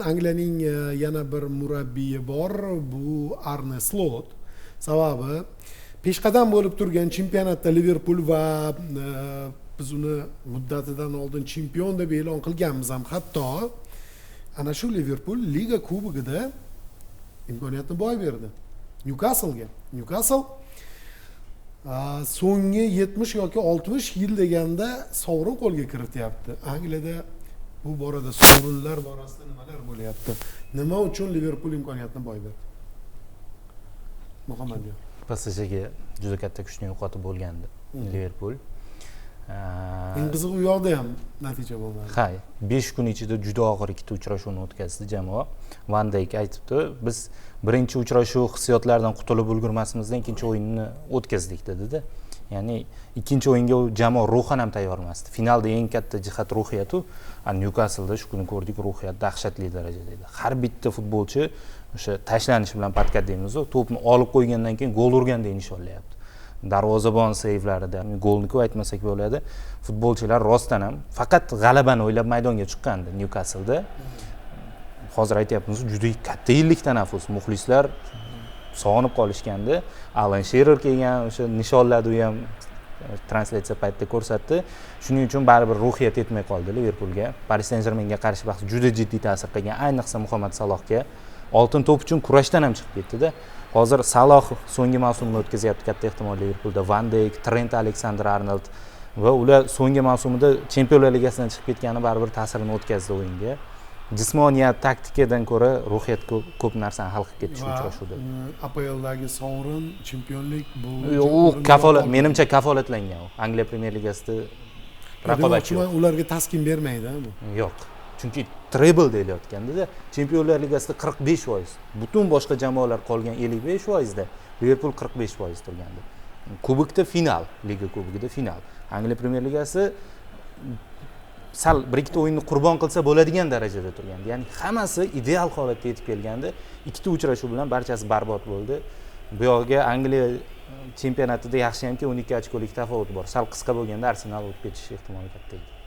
Angliyaning yana bir murabbiyi bor, bu Arne Slot. Sababi peshqadam bo'lib turgan chempionatda Liverpool va biz uni muddatidan oldin chempion deb e'lon qilganmiz ham. Hatto ana shu Liverpool Liga Kubogida imkoniyatni boy berdi Newcastle'ga. Newcastle so'nggi 70 yoki 60 yil deganda sovrin qo'lga kirityapti. Angliyada bu borada sovrinlar borasida nimalar bo'lyapti? Nima uchun Liverpool imkoniyatni boy berdi? Muhammad yo. PSJga juda katta kuchni yo'qotib bo'lgandi Liverpool. Eng qizig'i u yoqda ham natija bo'lmadi. Hay, 5 kun ichida juda og'ir ikkita uchrashuvni o'tkazdi jamoa. Van Dijk aytibdi, biz birinchi uchrashuv hissiyotlardan qutulib ulgurmasimizdan ikkinchi o'yinni o'tkazdik dedi-da. Ya'ni ikkinchi o'yinga jamoa ruhan ham tayyor emasdi. Finalda eng katta jihat ruhiyat u. Newcastle'da shu kuni ko'rdik, ruhiyat dahshatli darajada edi. Har bitta futbolchi o'sha tashlanish bilan parkat deymiz-ku, to'pni olib qo'ygandan keyin gol urgandek nishonlayapti. Darvozabon seyvlarida golni ko'p aytmasak bo'ladi. Futbolchilar rostdan ham faqat g'alabani o'ylab maydonga chiqqandi Newcastle'da. Hozir aytayapmiz, juda katta yillik tanaffus. Muxlislar sog'inib qolishgandi. Alan Shearer kelgan, o'sha nishonladi, u ham translyatsiya paytida ko'rsatdi. Shuning uchun baribir ruhiyat yetmay qoldi Liverpoolga. Paris Saint-Germainga qarshi bahs juda jiddiy ta'sir qilgan, ayniqsa Muhammad Salohga. Oltin to'p uchun kurashdan ham chiqib ketdi-da. Hozir Saloh so'nggi mavsumni o'tkazyapti katta ehtimol Liverpoolda. Van Dijk, Trent Alexander-Arnold va ular so'nggi mavsumida Chempionlar Ligasidan chiqib ketgani baribir ta'sirini o'tkazdi o'yinga. Jismoniyat, taktikadan ko'ra ruhiyat ko'p narsani hal qilib ketish uchrashuvda. APLdagi sovrin, chempionlik bu u kafolat, menimcha kafolatlangan u. Angliya Premyer Ligasida raqobatchi yo'q. Ularga taskin bermaydi bu. Yo'q. Chunki treble deyilayotganda Chempionlar Ligasida 45%. Butun boshqa jamoalar qolgan 55% da Liverpool 45% turgandi. Kubokda final, Liga Kubogida final. Angliya Premyer Ligasi sal bir ikkita o'yinni qurbon qilsa bo'ladigan darajada turgandi. Ya'ni hammasi ideal holatga yetib kelgandi. Ikkita uchrashuv bilan barchasi barbod bo'ldi. Bu yoqga Angliya chempionatida yaxshi hamki 12 ochkolik tafovut bor. Sal qisqa bo'lganda Arsenal o'tib ketish ehtimoli katta edi.